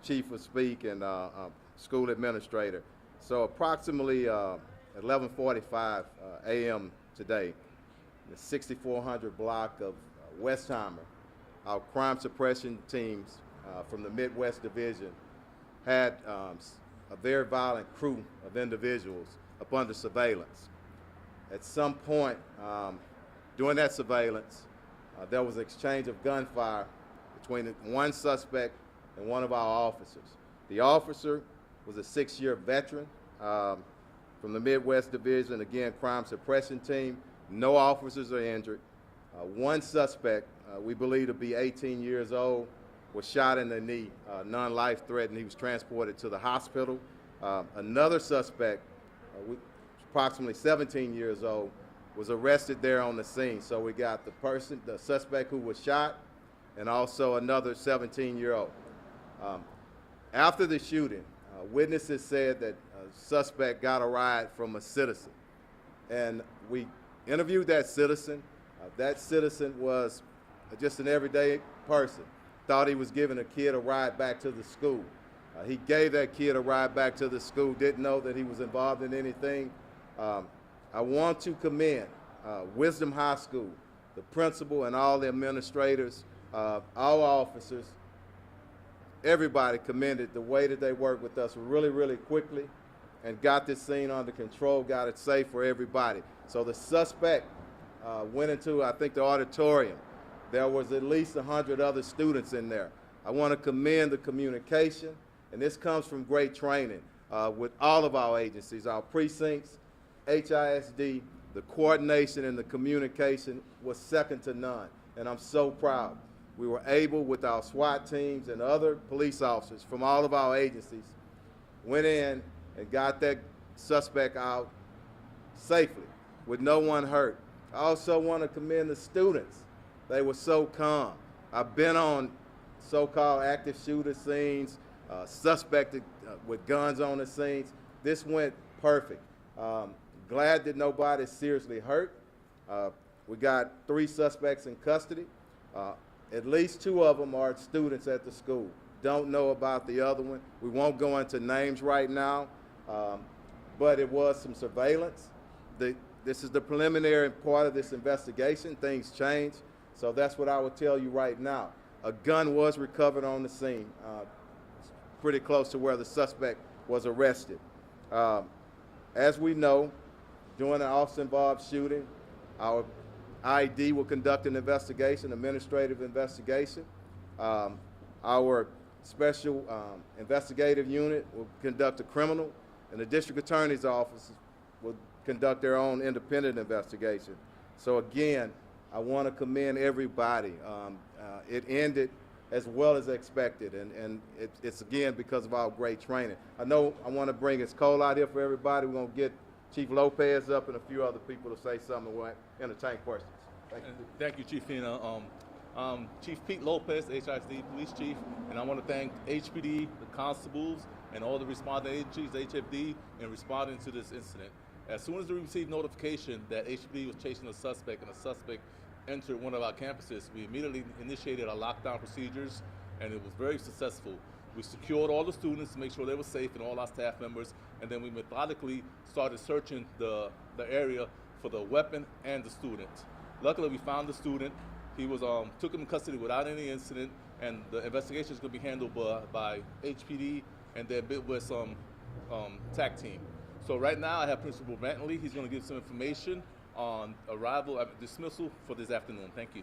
chief will speak and school administrator. So approximately 11:45 a.m. today, the 6400 block of Westheimer, our crime suppression teams from the Midwest Division had a very violent crew of individuals up under surveillance. At some point during that surveillance, there was an exchange of gunfire between one suspect and one of our officers. The officer was a 6-year veteran from the Midwest Division, again, crime suppression team. No officers are injured. One suspect, we believe to be 18 years old, was shot in the knee, non-life threatened. He was transported to the hospital. Another suspect, approximately 17 years old, was arrested there on the scene. So we got the suspect who was shot, and also another 17-year-old. After the shooting, witnesses said that a suspect got a ride from a citizen. And we interviewed that citizen. That citizen was just an everyday person. Thought he was giving a kid a ride back to the school. He gave that kid a ride back to the school, didn't know that he was involved in anything. I want to commend Wisdom High School, the principal and all the administrators, all officers. Everybody commended the way that they worked with us really, really quickly and got this scene under control, got it safe for everybody. So the suspect went into, I think, the auditorium. There was at least 100 other students in there. I want to commend the communication, and this comes from great training with all of our agencies, our precincts, HISD. The coordination and the communication was second to none, and I'm so proud. We were able, with our SWAT teams and other police officers from all of our agencies, went in and got that suspect out safely with no one hurt. I also want to commend the students. They were so calm. I've been on so-called active shooter scenes, suspected with guns on the scenes. This went perfect. Glad that nobody's seriously hurt. We got 3 suspects in custody. At least 2 of them are students at the school. Don't know about the other one. We won't go into names right now, but it was some surveillance. This is the preliminary part of this investigation. Things change, so that's what I would tell you right now. A gun was recovered on the scene, pretty close to where the suspect was arrested. As we know, during an officer-involved shooting, our ID will conduct an investigation, administrative investigation. Our special investigative unit will conduct a criminal, and the district attorney's office will conduct their own independent investigation. So again, I want to commend everybody. It ended as well as expected, and it's again because of our great training. I want to bring his Cole out here for everybody. We're going to get Chief Lopez up and a few other people to say something and we'll entertain questions. Thank you. Thank you, Chief Fina. Chief Pete Lopez, HISD Police Chief, and I want to thank HPD, the constables, and all the responding agencies, HFD, in responding to this incident. As soon as we received notification that HPD was chasing a suspect and a suspect entered one of our campuses, we immediately initiated our lockdown procedures, and it was very successful. We secured all the students to make sure they were safe and all our staff members, and then we methodically started searching the area for the weapon and the student. Luckily, we found the student. He was took him in custody without any incident, and the investigation is going to be handled by HPD and then with some TAC team. So right now, I have Principal Brantley. He's going to give some information on dismissal for this afternoon. Thank you.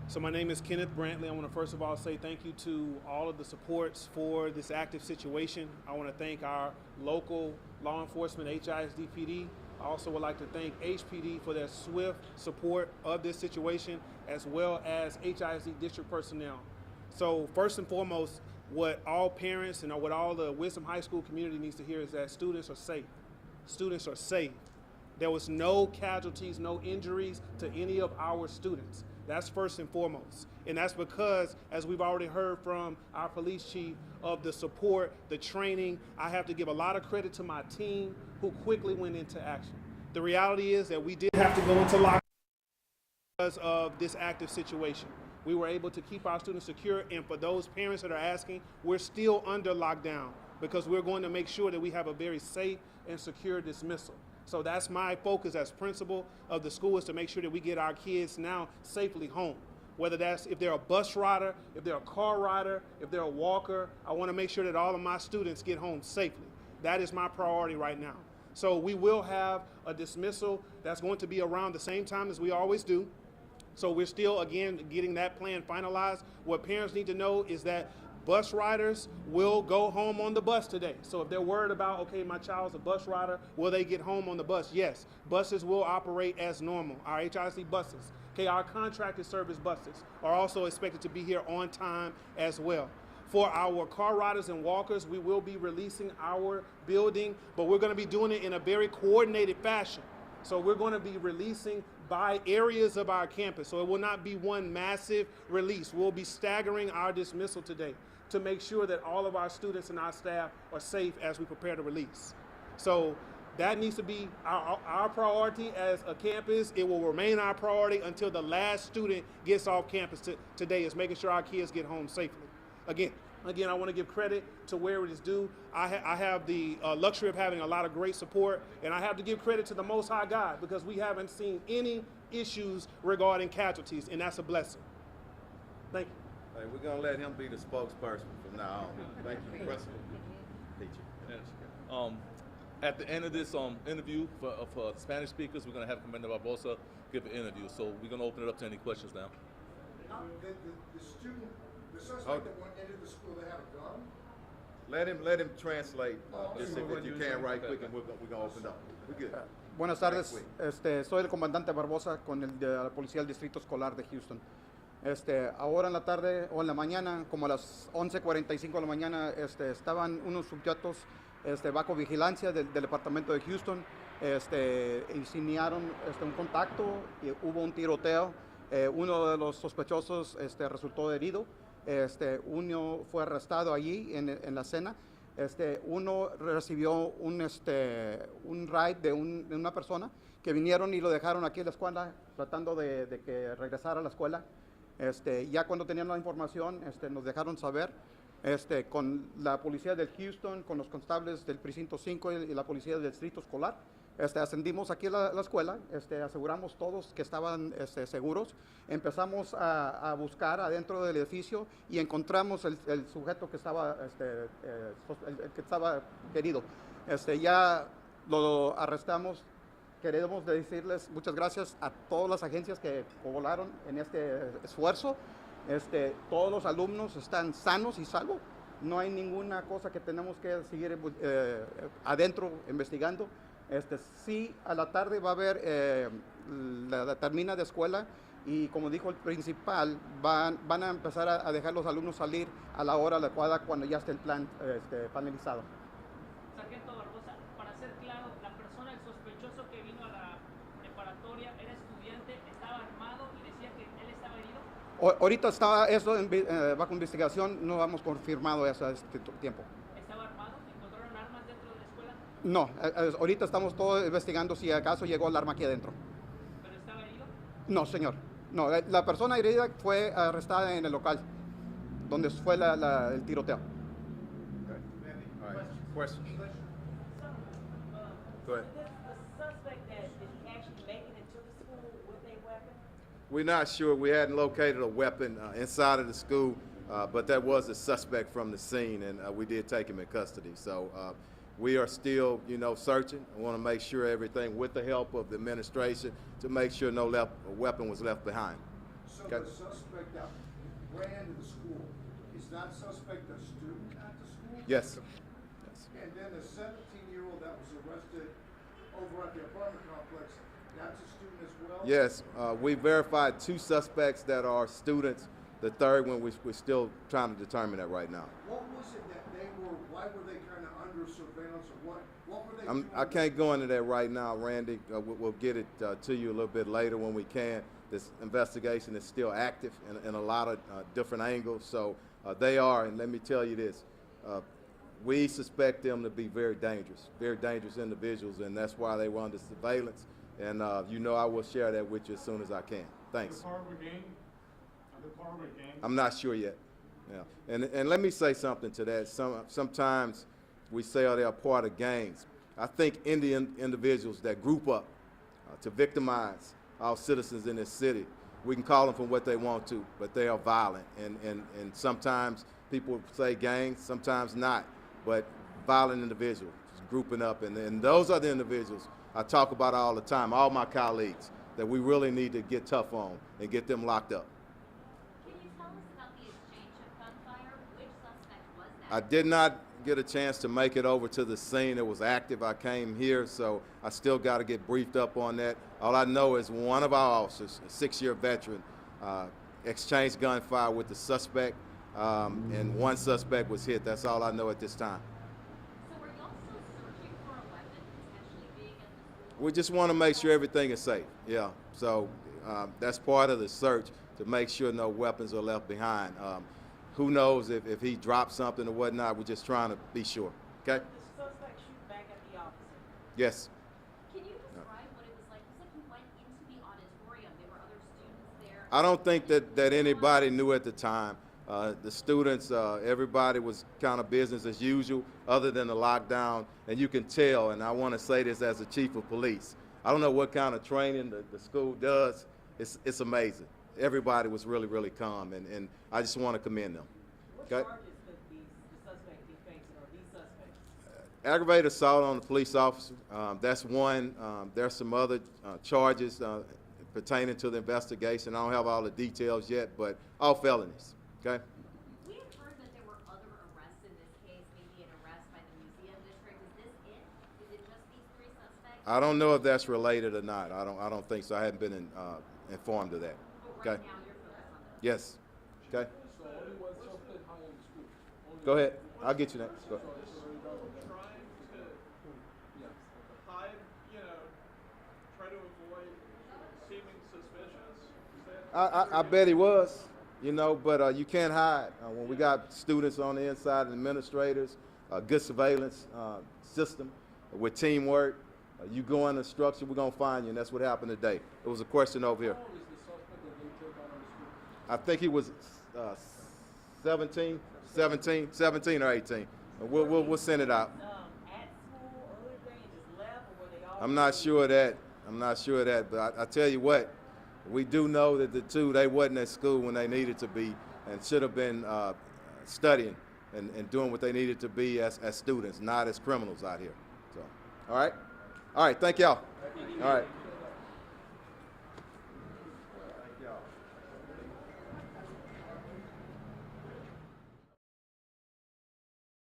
So my name is Kenneth Brantley. I want to first of all say thank you to all of the supports for this active situation. I want to thank our local law enforcement, HISD PD. I also would like to thank HPD for their swift support of this situation, as well as HISD district personnel. So first and foremost, what all parents and what all the Wisdom High School community needs to hear is that students are safe. Students are safe. There was no casualties, no injuries to any of our students. That's first and foremost. And that's because, as we've already heard from our police chief, of the support, the training. I have to give a lot of credit to my team who quickly went into action. The reality is that we did have to go into lockdown because of this active situation. We were able to keep our students secure, and for those parents that are asking, we're still under lockdown because we're going to make sure that we have a very safe and secure dismissal. So that's my focus as principal of the school, is to make sure that we get our kids now safely home. Whether that's if they're a bus rider, if they're a car rider, if they're a walker, I want to make sure that all of my students get home safely. That is my priority right now. So we will have a dismissal that's going to be around the same time as we always do. So we're still, again, getting that plan finalized. What parents need to know is that bus riders will go home on the bus today. So if they're worried about, okay, my child's a bus rider, will they get home on the bus? Yes, buses will operate as normal. Our HIC buses, okay, our contracted service buses are also expected to be here on time as well. For our car riders and walkers, we will be releasing our building, but we're going to be doing it in a very coordinated fashion. So we're going to be releasing by areas of our campus. So it will not be one massive release. We'll be staggering our dismissal today to make sure that all of our students and our staff are safe as we prepare to release. So that needs to be our priority as a campus. It will remain our priority until the last student gets off campus today, is making sure our kids get home safely. Again, I want to give credit to where it is due. I have the luxury of having a lot of great support, and I have to give credit to the Most High God because we haven't seen any issues regarding casualties, and that's a blessing. Thank you. Hey, we're going to let him be the spokesperson from now on. Thank you, Principal. Teacher. At the end of this interview for Spanish speakers, we're going to have Commander Barbosa give an interview. So we're going to open it up to any questions now. The suspect that went into the school, they have a gun? Let him translate this if you can right quick, and we're going to open up. We're good. Buenas tardes, soy el comandante Barbosa con el de la Policía del Distrito Escolar de Houston. Ahora en la tarde o en la mañana, como a las 11:45 de la mañana, estaban unos sujetos bajo vigilancia del departamento de Houston, iniciaron un contacto y hubo un tiroteo. Uno de los sospechosos resultó herido. Uno fue arrestado allí en la escena. Uno recibió un ride de una persona que vinieron y lo dejaron aquí en la escuela tratando de que regresara a la escuela. Ya cuando tenían la información nos dejaron saber con la policía del Houston, con los constables del precinto 5 y la policía del distrito escolar. Ascendimos aquí a la escuela, aseguramos todos que estaban seguros, empezamos a buscar adentro del edificio y encontramos el sujeto que estaba, que estaba herido. Ya lo arrestamos. Queremos decirles muchas gracias a todas las agencias que colaboraron en este esfuerzo. Todos los alumnos están sanos y salvos. No hay ninguna cosa que tenemos que seguir adentro investigando. Sí, a la tarde va a haber la termina de escuela y como dijo el principal, van a empezar a dejar los alumnos salir a la hora adecuada cuando ya esté el plan finalizado. Sargento Barbosa, para ser claro, la persona, el sospechoso que vino a la preparatoria era estudiante, estaba armado y decía que él estaba herido. Ahorita está eso bajo investigación, no hemos confirmado eso a este tiempo. ¿Estaba armado? ¿Encontraron armas dentro de la escuela? No, ahorita estamos todos investigando si acaso llegó el arma aquí adentro. ¿Pero estaba herido? No, señor. No, la persona herida fue arrestada en el local donde fue el tiroteo. All right. Question. Go ahead. The suspect that is actually making it to the school with a weapon? We're not sure. We hadn't located a weapon inside of the school, but that was a suspect from the scene, and we did take him in custody. So we are still, searching. I want to make sure everything, with the help of the administration, to make sure no weapon was left behind. So Okay. the suspect that ran into the school, is that suspect a student at the school? Yes. And then the 17-year-old that was arrested over at the apartment complex, that's a student as well? Yes, we verified 2 suspects that are students. The third one, we're still trying to determine that right now. What was it that why were they kind of under surveillance, or what were they doing? I can't go into that right now, Randy. We'll get it to you a little bit later when we can. This investigation is still active in a lot of different angles. So they are, and let me tell you this, we suspect them to be very dangerous individuals, and that's why they were under surveillance. And I will share that with you as soon as I can. Thanks. The car remained I'm not sure yet. Yeah. And let me say something to that. Sometimes we say, oh, they're part of gangs. I think Indian individuals that group up to victimize our citizens in this city, we can call them for what they want to, but they are violent. And sometimes people say gangs, sometimes not, but violent individuals grouping up. And those are the individuals I talk about all the time, all my colleagues, that we really need to get tough on and get them locked up. Can you tell us about the exchange of gunfire? Which suspect was that? I did not get a chance to make it over to the scene. It was active. I came here, so I still got to get briefed up on that. All I know is one of our officers, a 6-year veteran, exchanged gunfire with the suspect, and one suspect was hit. That's all I know at this time. So were y'all still searching for a weapon potentially being in the school? We just want to make sure everything is safe. Yeah, so that's part of the search, to make sure no weapons are left behind. Who knows if he dropped something or whatnot? We're just trying to be sure. Okay? Did the suspect shoot back at the officer? Yes. Can you describe what it was like? You said you went into the auditorium. There were other students there. I don't think that anybody knew at the time. The students, everybody was kind of business as usual, other than the lockdown. And you can tell, and I want to say this as a chief of police, I don't know what kind of training the school does. It's amazing. Everybody was really, really calm, and I just want to commend them. What Okay? charges could the suspect be facing, or these suspects? Aggravated assault on a police officer, that's one. There's some other charges pertaining to the investigation. I don't have all the details yet, but all felonies. Okay? We had heard that there were other arrests in this case, maybe an arrest by the museum district. Is this it? Is it just these 3 suspects? I don't know if that's related or not. I don't think so. I haven't been informed of that. But right Okay? now you're focused on those. Yes. Okay? Go ahead. I'll get you next. Go ahead. Trying to hide, try to avoid seeming suspicious? Is that I bet he was, but you can't hide. When we got students on the inside and administrators, a good surveillance system with teamwork, you go in the structure, we're going to find you, and that's what happened today. It was a question over here. I think he was 17 or 18. We'll send it out. At school earlier today and just left, or were they all? I'm not sure of that, but I tell you what, we do know that the two, they wasn't at school when they needed to be, and should have been studying and doing what they needed to be as students, not as criminals out here. So, all right, thank y'all. All right.